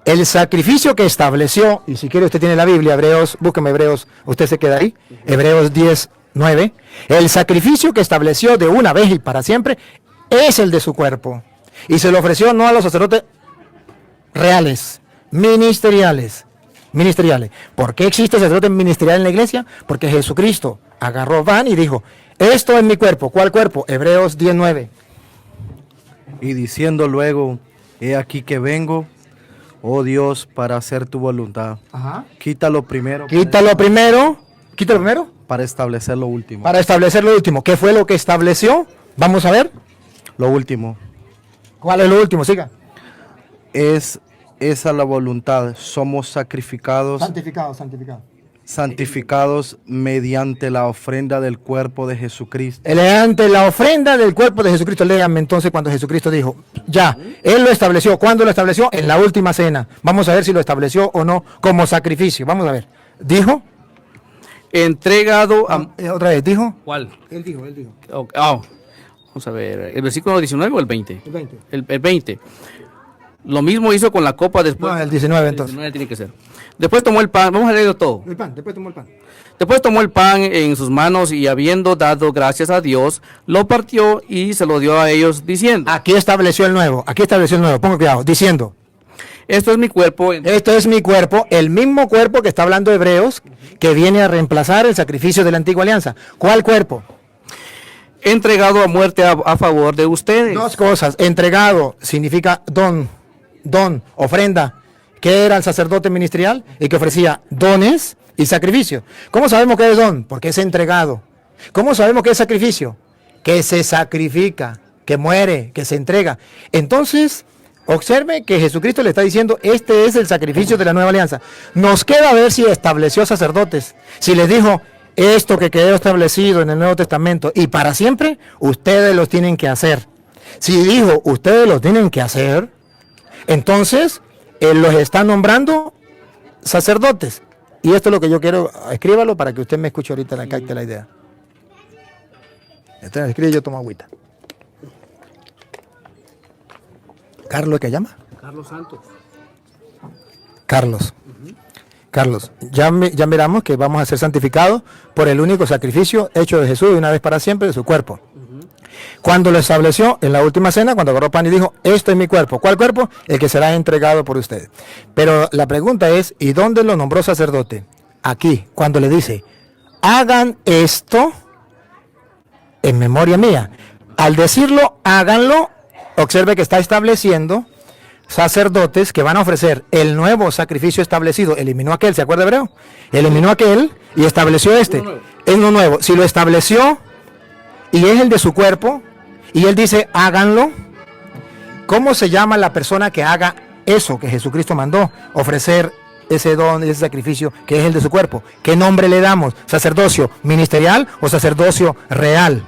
El sacrificio que estableció, y si quiere usted tiene la Biblia, Hebreos, búsqueme Hebreos, usted se queda ahí, Hebreos 10, 9. El sacrificio que estableció de una vez y para siempre es el de su cuerpo. Y se lo ofreció no a los sacerdotes reales, ministeriales. ¿Por qué existe sacerdote ministerial en la iglesia? Porque Jesucristo agarró pan y dijo, esto es mi cuerpo. ¿Cuál cuerpo? Hebreos 10, 9. Y diciendo luego, he aquí que vengo, oh Dios, para hacer tu voluntad. Ajá. Quítalo primero. Quítalo primero. Para establecer lo último. Para establecer lo último. ¿Qué fue lo que estableció? Vamos a ver. Lo último ¿Cuál es lo último? Siga. es esa es la voluntad. Somos sacrificados, santificados mediante la ofrenda del cuerpo de Jesucristo. Mediante la ofrenda del cuerpo de Jesucristo. Léanme entonces cuando Jesucristo dijo, ya, Él lo estableció. ¿Cuándo lo estableció? En la última cena. Vamos a ver si lo estableció o no como sacrificio. Vamos a ver. Dijo. Entregado a... Otra vez, dijo. ¿Cuál? Él dijo. Vamos a ver, ¿el versículo 19 o el 20? El 20. El 20. Lo mismo hizo con la copa después. No, el 19 entonces. El 19 tiene que ser. Después tomó el pan, vamos a leerlo todo. El pan, después tomó el pan. Después tomó el pan en sus manos y habiendo dado gracias a Dios, lo partió y se lo dio a ellos diciendo. Aquí estableció el nuevo, ponga cuidado, diciendo. Esto es mi cuerpo. Esto es mi cuerpo, el mismo cuerpo que está hablando Hebreos, que viene a reemplazar el sacrificio de la antigua alianza. ¿Cuál cuerpo? Entregado a muerte a favor de ustedes. Dos cosas, entregado significa don, ofrenda, que era el sacerdote ministerial y que ofrecía dones y sacrificio. ¿Cómo sabemos que es don? Porque es entregado. ¿Cómo sabemos que es sacrificio? Que se sacrifica, que muere, que se entrega. Entonces, observe que Jesucristo le está diciendo, este es el sacrificio de la nueva alianza. Nos queda ver si estableció sacerdotes, si les dijo, esto que quedó establecido en el Nuevo Testamento y para siempre, ustedes los tienen que hacer. Si dijo, ustedes los tienen que hacer, entonces, Él los está nombrando sacerdotes. Y esto es lo que yo quiero, escríbalo para que usted me escuche ahorita, la capte la idea. Entonces escribe y yo tomo agüita. ¿Carlos qué llama? Carlos Santos. Carlos. Carlos, ya miramos que vamos a ser santificados por el único sacrificio hecho de Jesús de una vez para siempre de su cuerpo. Cuando lo estableció en la última cena, cuando agarró pan y dijo, esto es mi cuerpo. ¿Cuál cuerpo? El que será entregado por ustedes. Pero la pregunta es, ¿y dónde lo nombró sacerdote? Aquí, cuando le dice, hagan esto en memoria mía. Al decirlo, háganlo, observe que está estableciendo sacerdotes que van a ofrecer el nuevo sacrificio establecido. Eliminó aquel, ¿se acuerda Hebreo? Eliminó aquel y estableció este. Es lo nuevo. Si lo estableció y es el de su cuerpo, y él dice, háganlo. ¿Cómo se llama la persona que haga eso que Jesucristo mandó? Ofrecer ese don, ese sacrificio que es el de su cuerpo. ¿Qué nombre le damos? ¿Sacerdocio ministerial o sacerdocio real?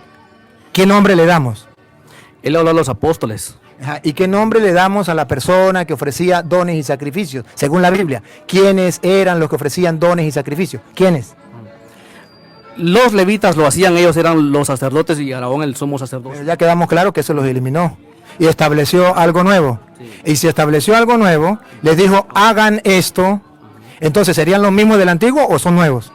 ¿Qué nombre le damos? Él habló a los apóstoles. ¿Y qué nombre le damos a la persona que ofrecía dones y sacrificios? Según la Biblia, ¿quiénes eran los que ofrecían dones y sacrificios? ¿Quiénes? Los levitas lo hacían, ellos eran los sacerdotes y Aarón el sumo sacerdote. Pero ya quedamos claros que eso los eliminó y estableció algo nuevo. Sí. Y si estableció algo nuevo, les dijo, hagan esto. Entonces, ¿serían los mismos del antiguo o son nuevos?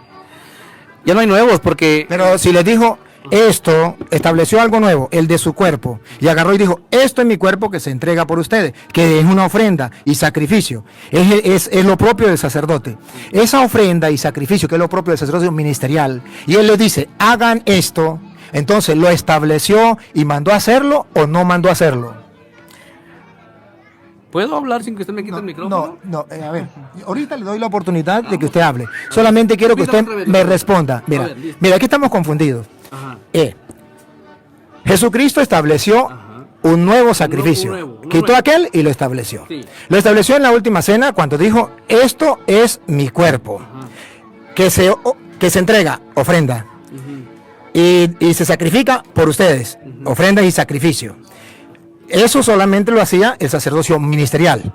Ya no hay nuevos porque... Pero si les dijo, esto, estableció algo nuevo, el de su cuerpo, y agarró y dijo, esto es mi cuerpo que se entrega por ustedes, que es una ofrenda y sacrificio, es lo propio del sacerdote. Esa ofrenda y sacrificio, que es lo propio del sacerdote ministerial, y él les dice, hagan esto, entonces lo estableció y mandó a hacerlo o no mandó a hacerlo. ¿Puedo hablar sin que usted me quite el micrófono? No, a ver, ahorita le doy la oportunidad de que usted hable. Solamente quiero que usted me responda. Mira, aquí estamos confundidos. Jesucristo estableció un nuevo sacrificio. Uno quitó aquel y lo estableció. Sí. Lo estableció en la última cena cuando dijo, esto es mi cuerpo, que se entrega, ofrenda, y se sacrifica por ustedes, ofrenda y sacrificio. Eso solamente lo hacía el sacerdocio ministerial.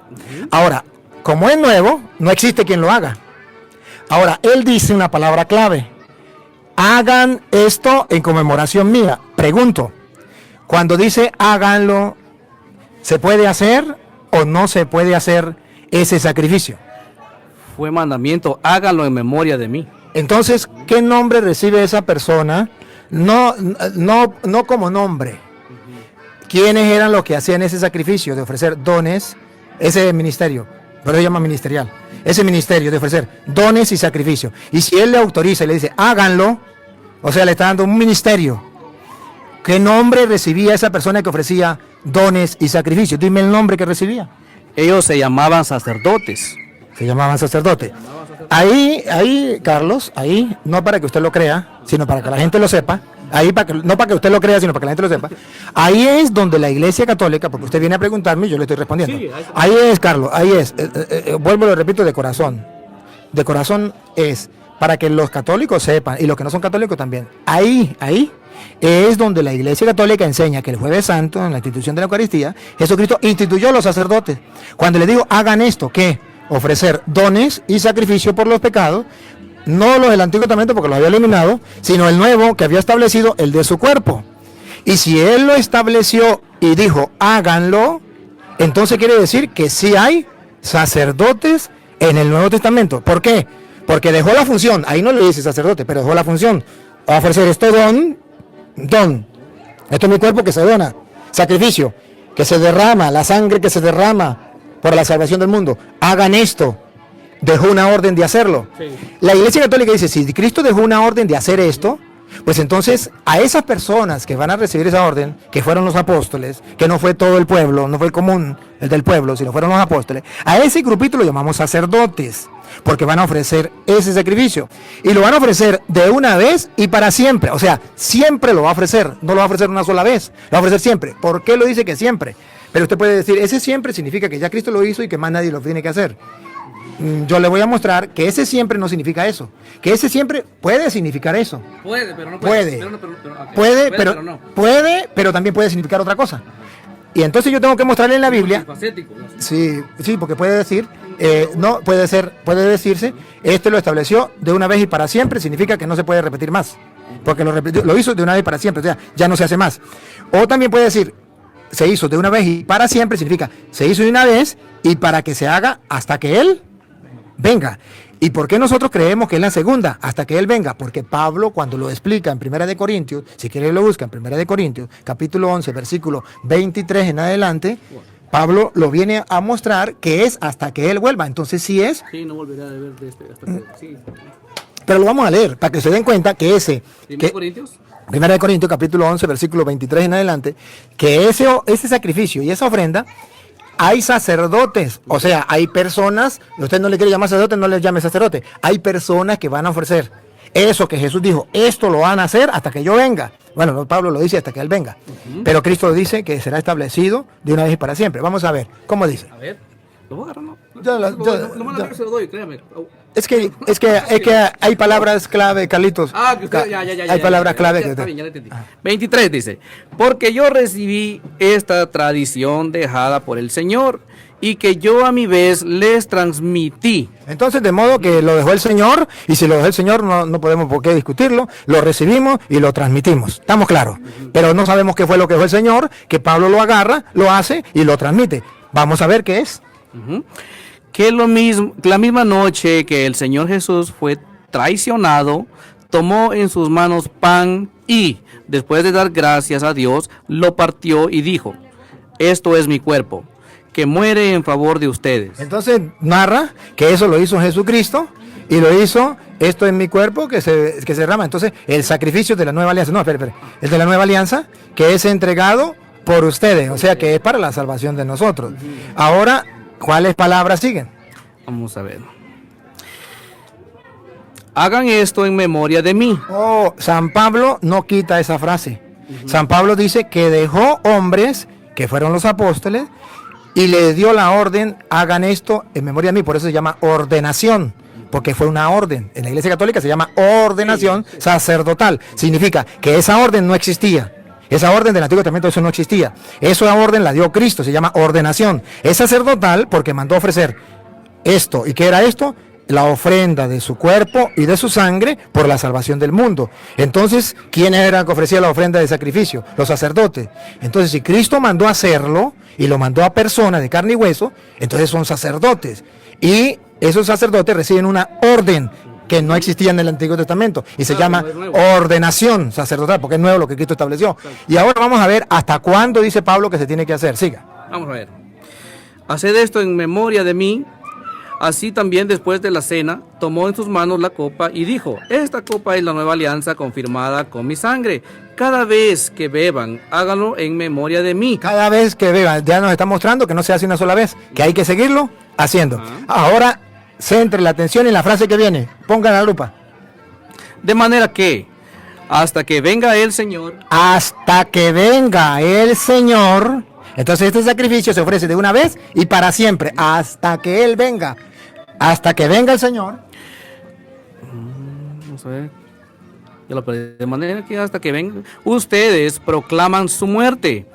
Ahora, como es nuevo, no existe quien lo haga. Ahora, él dice una palabra clave. Hagan esto en conmemoración mía. Pregunto, cuando dice háganlo, ¿se puede hacer o no se puede hacer ese sacrificio? Fue mandamiento, háganlo en memoria de mí. Entonces, ¿qué nombre recibe esa persona? No como nombre. ¿Quiénes eran los que hacían ese sacrificio de ofrecer dones? Ese ministerio, pero se llama ministerial. Ese ministerio de ofrecer dones y sacrificio. Y si él le autoriza y le dice, háganlo, o sea, le está dando un ministerio. ¿Qué nombre recibía esa persona que ofrecía dones y sacrificios? Dime el nombre que recibía. Ellos se llamaban sacerdotes. Se llamaban sacerdotes. Ahí, Carlos, ahí, no para que usted lo crea, sino para que la gente lo sepa, ahí no para que usted lo crea, sino para que la gente lo sepa, ahí es donde la Iglesia Católica, porque usted viene a preguntarme y yo le estoy respondiendo. Sí, ahí es, Carlos, ahí es, vuelvo y lo repito de corazón es para que los católicos sepan, y los que no son católicos también, ahí es donde la Iglesia Católica enseña que el Jueves Santo, en la institución de la Eucaristía, Jesucristo instituyó a los sacerdotes. Cuando le digo, hagan esto, ¿qué? Ofrecer dones y sacrificio por los pecados, no los del Antiguo Testamento porque los había eliminado, sino el nuevo que había establecido, el de su cuerpo. Y si Él lo estableció y dijo, háganlo, entonces quiere decir que sí hay sacerdotes en el Nuevo Testamento. ¿Por qué? Porque dejó la función, ahí no le dice sacerdote, pero dejó la función. Va a ofrecer este don, esto es mi cuerpo que se dona, sacrificio, que se derrama, la sangre que se derrama por la salvación del mundo. Hagan esto. Dejó una orden de hacerlo. Sí. La Iglesia Católica dice, si Cristo dejó una orden de hacer esto, pues entonces a esas personas que van a recibir esa orden, que fueron los apóstoles, que no fue todo el pueblo, no fue el común, el del pueblo, sino fueron los apóstoles, a ese grupito lo llamamos sacerdotes, porque van a ofrecer ese sacrificio. Y lo van a ofrecer de una vez y para siempre. O sea, siempre lo va a ofrecer, no lo va a ofrecer una sola vez, lo va a ofrecer siempre. ¿Por qué lo dice que siempre? Pero usted puede decir, ese siempre significa que ya Cristo lo hizo y que más nadie lo tiene que hacer. Yo le voy a mostrar que ese siempre no significa eso. Que ese siempre puede significar eso. Puede, pero no puede. Puede, pero también puede significar otra cosa. Y entonces yo tengo que mostrarle en la Biblia. Sí, porque puede decir, puede decirse, esto lo estableció de una vez y para siempre, significa que no se puede repetir más. Porque lo hizo de una vez y para siempre, o sea, ya no se hace más. O también puede decir, se hizo de una vez y para siempre, significa, se hizo de una vez y para que se haga hasta que Él venga. ¿Y por qué nosotros creemos que es la segunda? Hasta que Él venga. Porque Pablo, cuando lo explica en 1 Corintios, si quiere lo busca en 1 Corintios, capítulo 11, versículo 23 en adelante, Pablo lo viene a mostrar que es hasta que Él vuelva. Entonces sí es. Sí, no volverá a ver de este. Hasta que, sí. Pero lo vamos a leer para que se den cuenta que ese. 1 Corintios. 1 Corintios, capítulo 11, versículo 23 en adelante, que ese sacrificio y esa ofrenda, hay sacerdotes, o sea, hay personas, usted no le quiere llamar sacerdote, no le llame sacerdote, hay personas que van a ofrecer eso que Jesús dijo, esto lo van a hacer hasta que yo venga. Bueno, Pablo lo dice hasta que Él venga, pero Cristo dice que será establecido de una vez y para siempre. Vamos a ver, ¿cómo dice? A ver, lo voy a agarrar, ¿no? Se lo doy, créame. Es que hay palabras clave, Carlitos. Que usted, hay palabras clave. Está bien, ya lo entendí. 23 dice, porque yo recibí esta tradición dejada por el Señor y que yo a mi vez les transmití. Entonces, de modo que lo dejó el Señor, y si lo dejó el Señor no podemos por qué discutirlo, lo recibimos y lo transmitimos. ¿Estamos claros? Pero no sabemos qué fue lo que dejó el Señor, que Pablo lo agarra, lo hace y lo transmite. Vamos a ver qué es. Que la misma noche que el Señor Jesús fue traicionado, tomó en sus manos pan y, después de dar gracias a Dios, lo partió y dijo, esto es mi cuerpo, que muere en favor de ustedes. Entonces narra que eso lo hizo Jesucristo y lo hizo, esto es mi cuerpo que se derrama. Entonces el sacrificio de la nueva alianza, el de la nueva alianza que es entregado por ustedes, o sea que es para la salvación de nosotros. Ahora, ¿cuáles palabras siguen? Vamos a ver. Hagan esto en memoria de mí. San Pablo no quita esa frase. San Pablo dice que dejó hombres, que fueron los apóstoles, y le dio la orden, hagan esto en memoria de mí. Por eso se llama ordenación, porque fue una orden. En la Iglesia Católica se llama ordenación sacerdotal. Significa que esa orden no existía. Esa orden del Antiguo Testamento, eso no existía. Esa orden la dio Cristo, se llama ordenación. Es sacerdotal porque mandó ofrecer esto. ¿Y qué era esto? La ofrenda de su cuerpo y de su sangre por la salvación del mundo. Entonces, ¿quién era que ofrecía la ofrenda de sacrificio? Los sacerdotes. Entonces, si Cristo mandó a hacerlo y lo mandó a personas de carne y hueso, entonces son sacerdotes. Y esos sacerdotes reciben una orden que no existía en el Antiguo Testamento y se llama ordenación sacerdotal, porque es nuevo lo que Cristo estableció. Y ahora vamos a ver hasta cuándo dice Pablo que se tiene que hacer. Siga. Vamos a ver. Haced esto en memoria de mí. Así también después de la cena, tomó en sus manos la copa y dijo, esta copa es la nueva alianza confirmada con mi sangre. Cada vez que beban, háganlo en memoria de mí. Cada vez que beban, ya nos está mostrando que no se hace una sola vez, que hay que seguirlo haciendo. Ahora, centre la atención en la frase que viene. Pongan la lupa. De manera que, hasta que venga el Señor. Hasta que venga el Señor. Entonces este sacrificio se ofrece de una vez y para siempre, hasta que Él venga. Hasta que venga el Señor. Vamos a ver. De manera que hasta que vengan, ustedes proclaman su muerte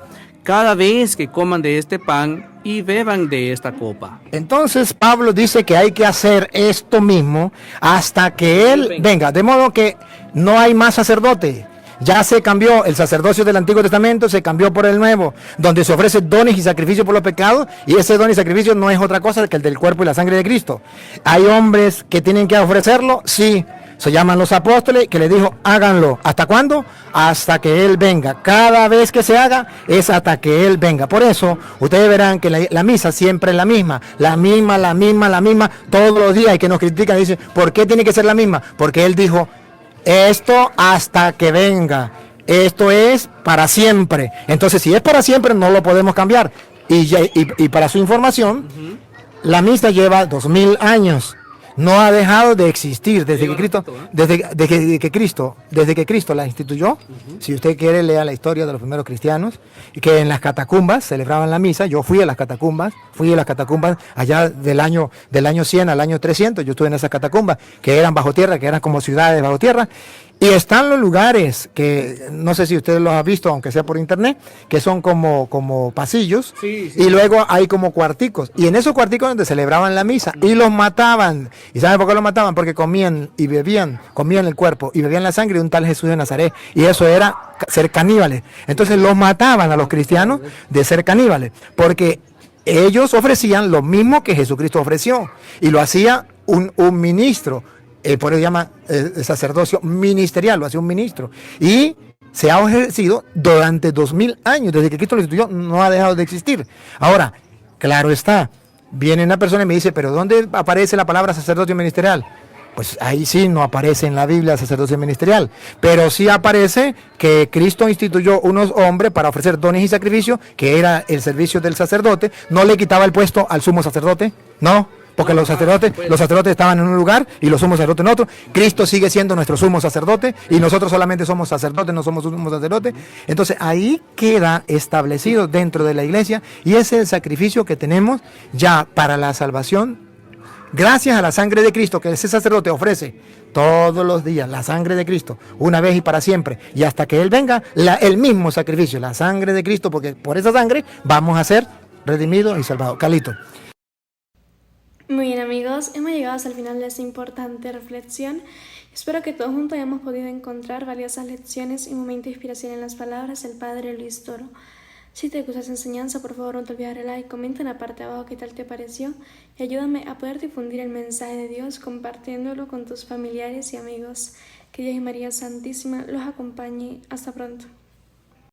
cada vez que coman de este pan y beban de esta copa. Entonces Pablo dice que hay que hacer esto mismo hasta que Él venga. De modo que no hay más sacerdote. Ya se cambió el sacerdocio del Antiguo Testamento, se cambió por el Nuevo, donde se ofrece dones y sacrificios por los pecados, y ese don y sacrificio no es otra cosa que el del cuerpo y la sangre de Cristo. ¿Hay hombres que tienen que ofrecerlo? Sí. Se llaman los apóstoles, que le dijo, háganlo. ¿Hasta cuándo? Hasta que Él venga. Cada vez que se haga, es hasta que Él venga. Por eso, ustedes verán que la misa siempre es la misma, todos los días, y que nos critican, dicen, ¿por qué tiene que ser la misma? Porque Él dijo, esto hasta que venga. Esto es para siempre. Entonces, si es para siempre, no lo podemos cambiar. Y para su información, la misa lleva 2000 años. No ha dejado de existir desde que Cristo la instituyó. Si usted quiere, lea la historia de los primeros cristianos, y que en las catacumbas celebraban la misa. Yo fui a las catacumbas allá del año 100 al año 300. Yo estuve en esas catacumbas que eran bajo tierra, que eran como ciudades bajo tierra. Y están los lugares que, no sé si ustedes los han visto, aunque sea por internet, que son como pasillos, sí. Y luego hay como cuarticos. Y en esos cuarticos donde celebraban la misa, y los mataban. ¿Y saben por qué los mataban? Porque comían y bebían, comían el cuerpo y bebían la sangre de un tal Jesús de Nazaret. Y eso era ser caníbales. Entonces los mataban a los cristianos de ser caníbales, porque ellos ofrecían lo mismo que Jesucristo ofreció. Y lo hacía un ministro. Por eso se llama sacerdocio ministerial, lo hace un ministro. Y se ha ejercido durante 2000 años, desde que Cristo lo instituyó, no ha dejado de existir. Ahora, claro está, viene una persona y me dice, ¿pero dónde aparece la palabra sacerdocio ministerial? Pues ahí sí no aparece en la Biblia sacerdocio ministerial, pero sí aparece que Cristo instituyó unos hombres para ofrecer dones y sacrificios, que era el servicio del sacerdote. No le quitaba el puesto al sumo sacerdote, no. Porque los sacerdotes estaban en un lugar y los sumos sacerdotes en otro. Cristo sigue siendo nuestro sumo sacerdote y nosotros solamente somos sacerdotes, no somos sumo sacerdote. Entonces ahí queda establecido dentro de la iglesia, y ese es el sacrificio que tenemos ya para la salvación. Gracias a la sangre de Cristo que ese sacerdote ofrece todos los días, la sangre de Cristo, una vez y para siempre, y hasta que Él venga, el mismo sacrificio, la sangre de Cristo, porque por esa sangre vamos a ser redimidos y salvados. Calito. Muy bien, amigos, hemos llegado hasta el final de esta importante reflexión. Espero que todos juntos hayamos podido encontrar valiosas lecciones y momentos de inspiración en las palabras del Padre Luis Toro. Si te gusta esta enseñanza, por favor no te olvides de darle like, comenta en la parte de abajo qué tal te pareció y ayúdame a poder difundir el mensaje de Dios compartiéndolo con tus familiares y amigos. Que Dios y María Santísima los acompañe. Hasta pronto.